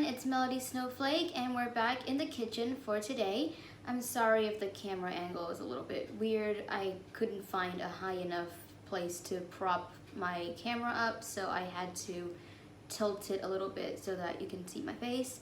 everyone, it's Melody Snowflake and we're back in the kitchen for today. I'm sorry if the camera angle is a little bit weird. I couldn't find a high enough place to prop my camera up, so I had to tilt it a little bit so that you can see my face.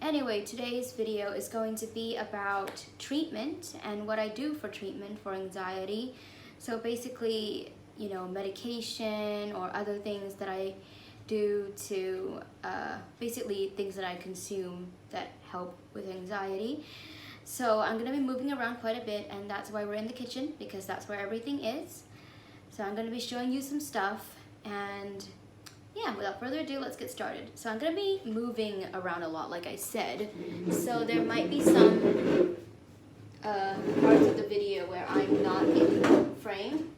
Anyway, today's video is going to be about treatment and what I do for treatment for anxiety. So basically, you know, medication or other things that I do to basically things that I consume that help with anxiety. So I'm gonna be moving around quite a bit, and that's why we're in the kitchen, because that's where everything is. So I'm gonna be showing you some stuff, and yeah, without further ado, let's get started. So I'm gonna be moving around a lot, like I said, so there might be some parts of the video where I'm not in frame.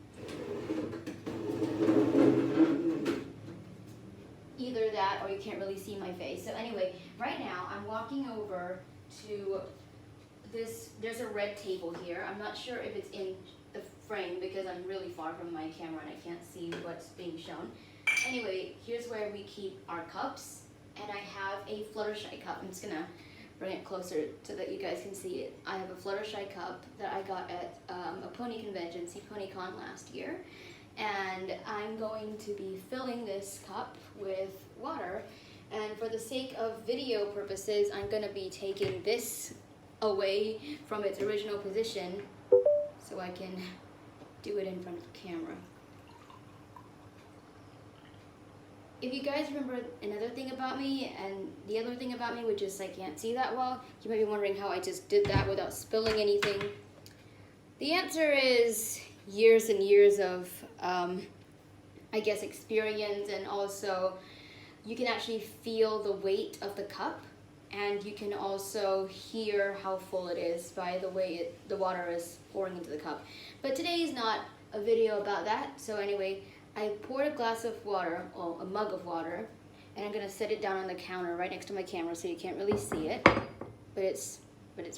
Either that or you can't really see my face. So anyway, right now I'm walking over to this, there's a red table here. I'm not sure if it's in the frame because I'm really far from my camera and I can't see what's being shown. Anyway, here's where we keep our cups, and I have a Fluttershy cup. I'm just gonna bring it closer so that you guys can see it. I have a Fluttershy cup that I got at a pony convention, PonyCon last year. And I'm going to be filling this cup with water, and for the sake of video purposes I'm going to be taking this away from its original position so I can do it in front of the camera. If you guys remember another thing about me, and the other thing about me which is I can't see that well, you might be wondering how I just did that without spilling anything. The answer is years and years of I guess experience, and also you can actually feel the weight of the cup, and you can also hear how full it is by the way the water is pouring into the cup. But today is not a video about that. So anyway, I poured a glass of water, or a mug of water, and I'm gonna set it down on the counter right next to my camera so you can't really see it, but it's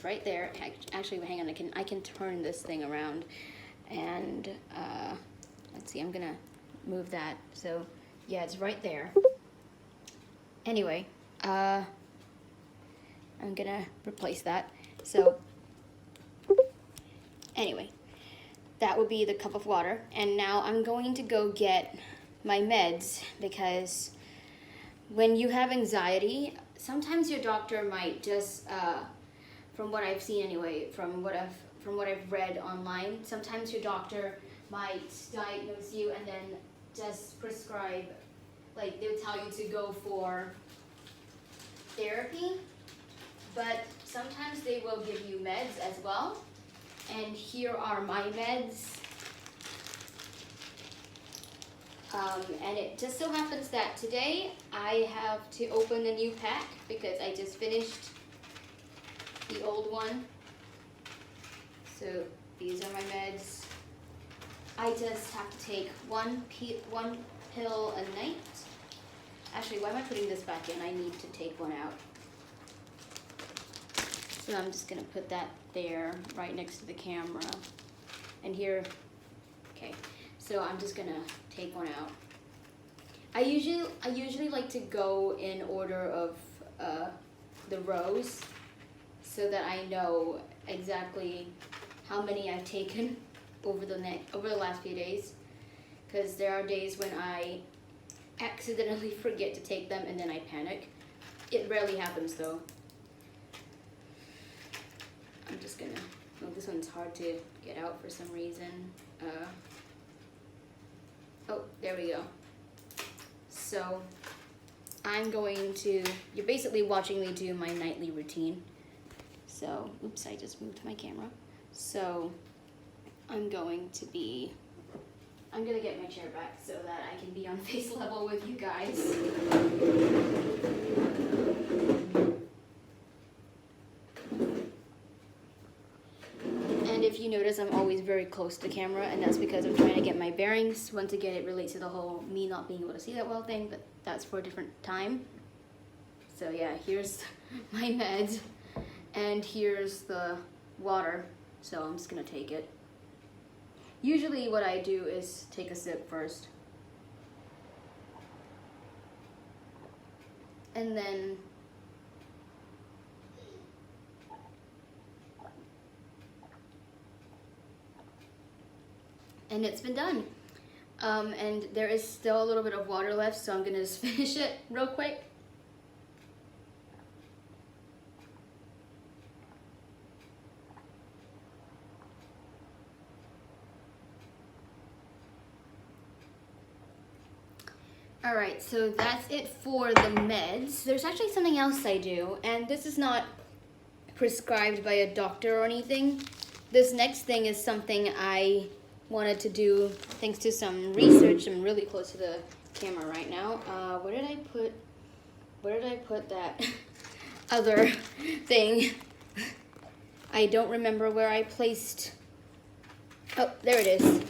right there. Actually, hang on, I can turn this thing around. And let's see, I'm gonna move that. So yeah, it's right there. Anyway, I'm gonna replace that. So anyway, that would be the cup of water. And now I'm going to go get my meds, because when you have anxiety, sometimes your doctor might just, from what I've seen anyway, from what I've read online, sometimes your doctor might diagnose you and then just prescribe, like they'll tell you to go for therapy, but sometimes they will give you meds as well. And here are my meds. And it just so happens that today I have to open a new pack because I just finished the old one. So these are my meds. I just have to take one pill a night. Actually, why am I putting this back in? I need to take one out. So I'm just gonna put that there right next to the camera. And here, okay. So I'm just gonna take one out. I usually like to go in order of the rows so that I know exactly how many I've taken over the last few days, because there are days when I accidentally forget to take them and then I panic. It rarely happens though. I'm just gonna, oh, this one's hard to get out for some reason. Oh, there we go. So I'm going to, you're basically watching me do my nightly routine. So, oops, I just moved my camera. So I'm gonna get my chair back so that I can be on face level with you guys. And if you notice, I'm always very close to the camera, and that's because I'm trying to get my bearings. Once again, it relates to the whole me not being able to see that well thing, but that's for a different time. So yeah, here's my meds, and here's the water. So I'm just gonna take it. Usually what I do is take a sip first. And then and it's been done. And there is still a little bit of water left, so I'm gonna just finish it real quick. All right, so that's it for the meds. There's actually something else I do, and this is not prescribed by a doctor or anything. This next thing is something I wanted to do thanks to some research. I'm really close to the camera right now. Where did I put that other thing? I don't remember where I placed. Oh, there it is.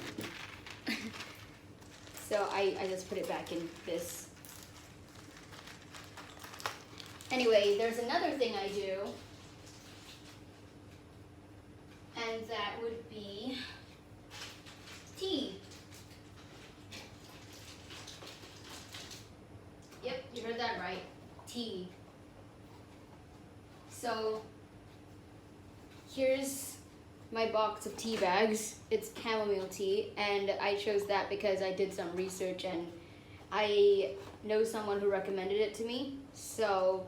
So I just put it back in this. Anyway, there's another thing I do, and that would be tea. Yep, you heard that right, tea. So here's my box of tea bags. It's chamomile tea, and I chose that because I did some research and I know someone who recommended it to me. So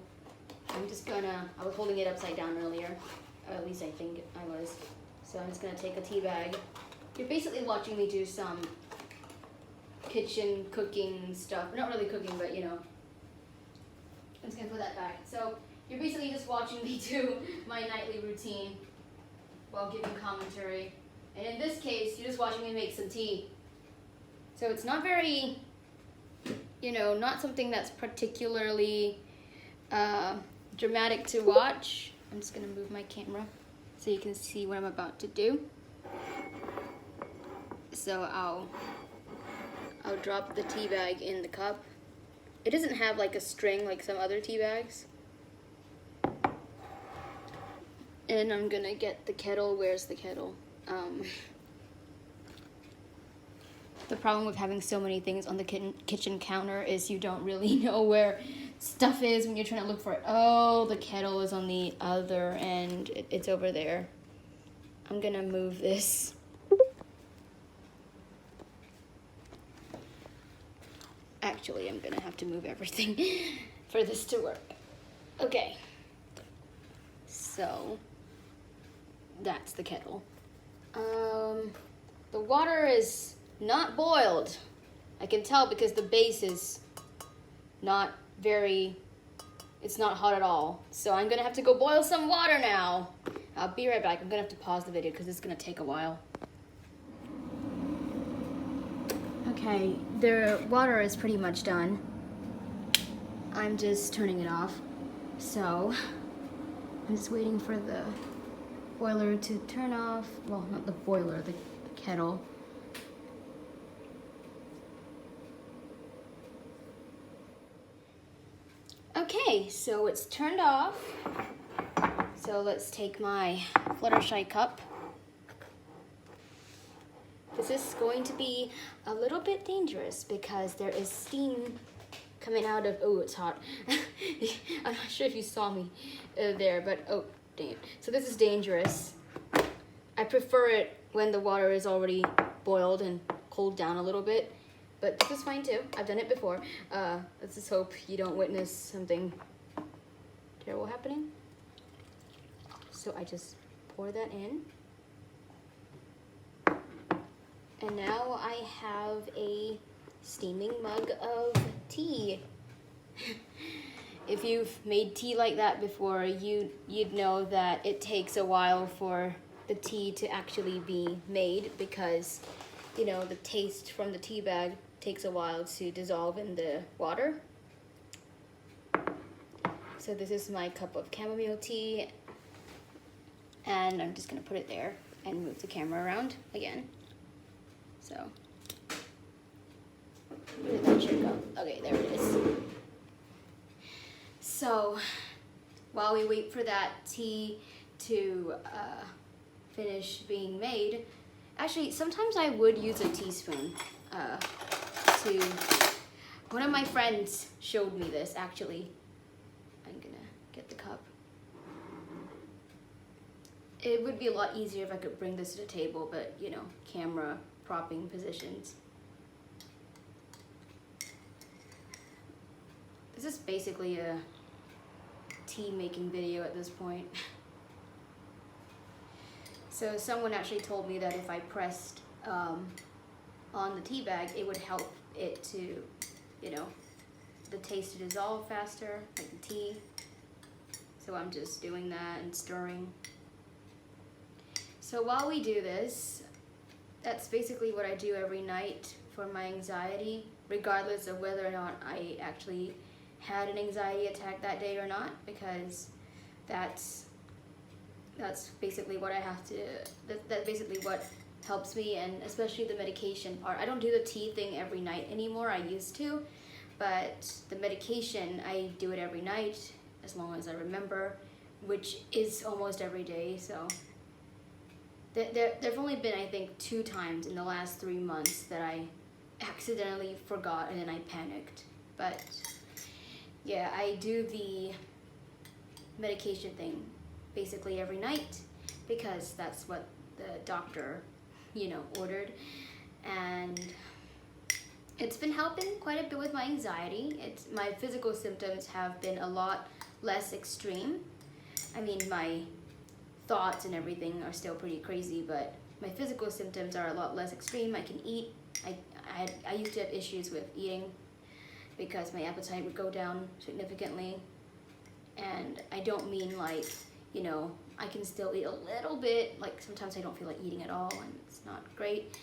I'm just gonna, I was holding it upside down earlier, or at least I think I was. So I'm just gonna take a tea bag. You're basically watching me do some kitchen cooking stuff. Not really cooking, but you know. I'm just gonna put that back. So you're basically just watching me do my nightly routine while giving commentary. And in this case, you're just watching me make some tea. So it's not very, you know, not something that's particularly dramatic to watch. I'm just gonna move my camera so you can see what I'm about to do. So I'll drop the tea bag in the cup. It doesn't have like a string like some other tea bags. And I'm gonna get the kettle. Where's the kettle? The problem with having so many things on the kitchen counter is you don't really know where stuff is when you're trying to look for it. Oh, the kettle is on the other end. It's over there. I'm gonna move this. Actually, I'm gonna have to move everything for this to work. Okay. So that's the kettle. The water is not boiled. I can tell because the base is not very, it's not hot at all. So I'm gonna have to go boil some water now. I'll be right back. I'm gonna have to pause the video because it's gonna take a while. Okay, the water is pretty much done. I'm just turning it off. So I'm just waiting for the boiler to turn off. Well, not the boiler, the kettle. Okay, so it's turned off. So let's take my Fluttershy cup. This is going to be a little bit dangerous because there is steam coming out of, oh, it's hot. I'm not sure if you saw me there, but oh, dang it. So this is dangerous. I prefer it when the water is already boiled and cooled down a little bit, but this is fine too. I've done it before. Let's just hope you don't witness something terrible happening. So I just pour that in. And now I have a steaming mug of tea. If you've made tea like that before, you'd know that it takes a while for the tea to actually be made because, you know, the taste from the tea bag takes a while to dissolve in the water. So this is my cup of chamomile tea, and I'm just gonna put it there and move the camera around again. So, where did that chair go? Okay, there it is. So, while we wait for that tea to finish being made, actually, sometimes I would use a teaspoon one of my friends showed me this, actually. I'm gonna get the cup. It would be a lot easier if I could bring this to the table, but, you know, camera propping positions. This is basically a tea making video at this point. So someone actually told me that if I pressed on the tea bag, it would help it to, you know, the taste to dissolve faster, like the tea. So I'm just doing that and stirring. So while we do this, that's basically what I do every night for my anxiety, regardless of whether or not I actually had an anxiety attack that day or not, because that's basically what I have to, that's basically what helps me, and especially the medication part. I don't do the tea thing every night anymore. I used to, but the medication, I do it every night as long as I remember, which is almost every day. So there've only been, I think, 2 times in the last 3 months that I accidentally forgot and then I panicked. But yeah, I do the medication thing basically every night because that's what the doctor, you know, ordered. And it's been helping quite a bit with my anxiety. My physical symptoms have been a lot less extreme. I mean, my thoughts and everything are still pretty crazy, but my physical symptoms are a lot less extreme. I can eat. I used to have issues with eating because my appetite would go down significantly. And I don't mean like, you know, I can still eat a little bit. Like sometimes I don't feel like eating at all and it's not great.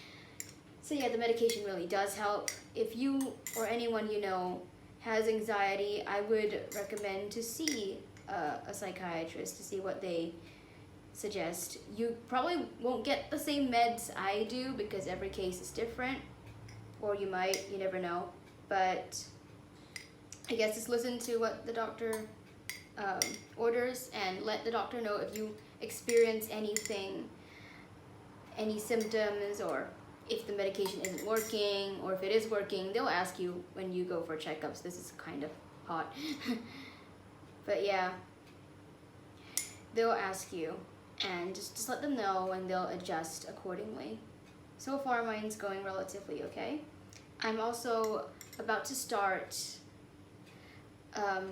So yeah, the medication really does help. If you or anyone you know has anxiety, I would recommend to see a psychiatrist to see what they suggest. You probably won't get the same meds I do because every case is different, or you might, you never know. But I guess just listen to what the doctor orders and let the doctor know if you experience anything, any symptoms, or if the medication isn't working, or if it is working. They'll ask you when you go for checkups. This is kind of hot. But yeah, they'll ask you and just let them know and they'll adjust accordingly. So far mine's going relatively okay. I'm also about to start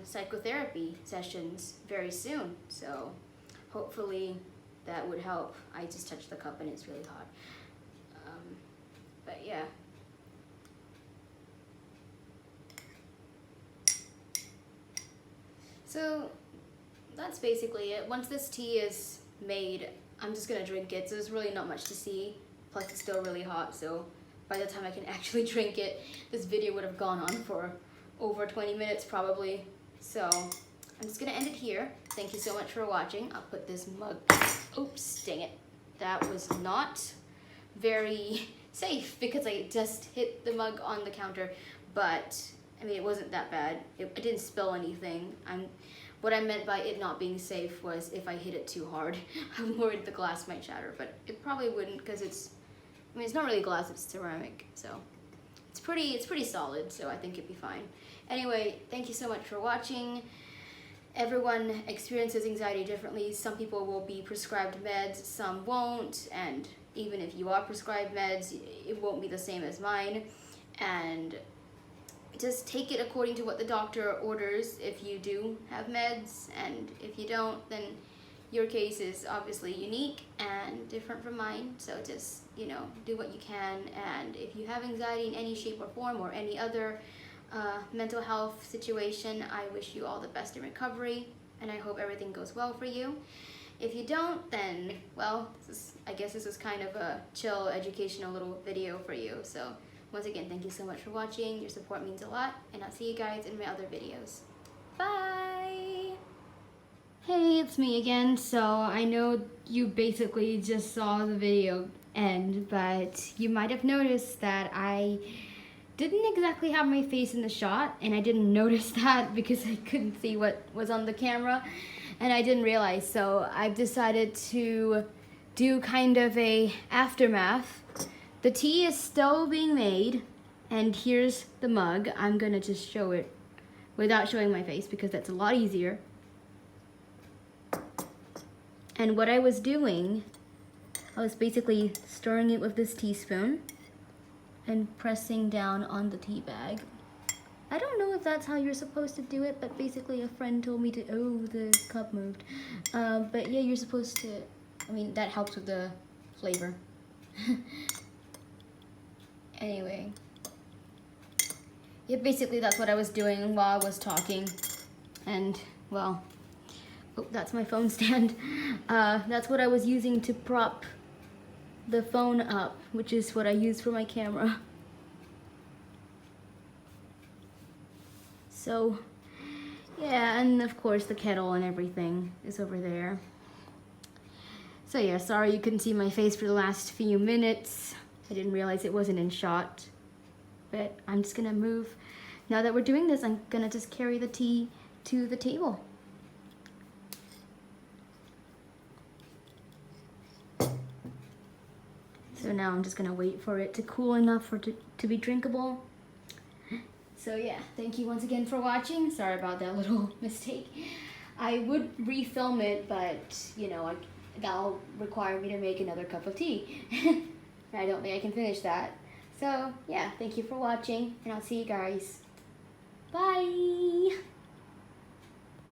psychotherapy sessions very soon, so hopefully that would help. I just touched the cup and it's really hot. But yeah. So that's basically it. Once this tea is made, I'm just gonna drink it. So there's really not much to see. Plus it's still really hot, so by the time I can actually drink it, this video would have gone on for over 20 minutes probably. So I'm just gonna end it here. Thank you so much for watching. I'll put this mug, oops, dang it. That was not very safe because I just hit the mug on the counter, but I mean, it wasn't that bad. I didn't spill anything. What I meant by it not being safe was if I hit it too hard. I'm worried the glass might shatter, but it probably wouldn't because it's not really glass, it's ceramic, so it's pretty solid, so I think it'd be fine. Anyway, thank you so much for watching. Everyone experiences anxiety differently. Some people will be prescribed meds, some won't, and even if you are prescribed meds, it won't be the same as mine. And just take it according to what the doctor orders if you do have meds, and if you don't, then your case is obviously unique and different from mine. So just, you know, do what you can. And if you have anxiety in any shape or form, or any other mental health situation, I wish you all the best in recovery, and I hope everything goes well for you. If you don't, then, well, I guess this is kind of a chill, educational little video for you. So once again, thank you so much for watching. Your support means a lot, and I'll see you guys in my other videos. Bye! Hey, it's me again. So I know you basically just saw the video end, but you might have noticed that I didn't exactly have my face in the shot, and I didn't notice that because I couldn't see what was on the camera, and I didn't realize. So I've decided to do kind of a aftermath. The tea is still being made, and here's the mug. I'm gonna just show it without showing my face because that's a lot easier. And what I was doing, I was basically stirring it with this teaspoon. and pressing down on the tea bag. I don't know if that's how you're supposed to do it, but basically a friend told me to, oh, the cup moved. But yeah, you're supposed to, I mean, that helps with the flavor. Anyway. Yeah, basically that's what I was doing while I was talking. And, well, oh, that's my phone stand. That's what I was using to prop the phone up, which is what I use for my camera. So, yeah, and of course the kettle and everything is over there. So yeah, sorry you couldn't see my face for the last few minutes. I didn't realize it wasn't in shot. But I'm just gonna move. Now that we're doing this, I'm gonna just carry the tea to the table. So now I'm just gonna wait for it to cool enough for it to be drinkable. So yeah, thank you once again for watching. Sorry about that little mistake. I would refilm it, but you know, that'll require me to make another cup of tea. I don't think I can finish that. So yeah, thank you for watching, and I'll see you guys. Bye!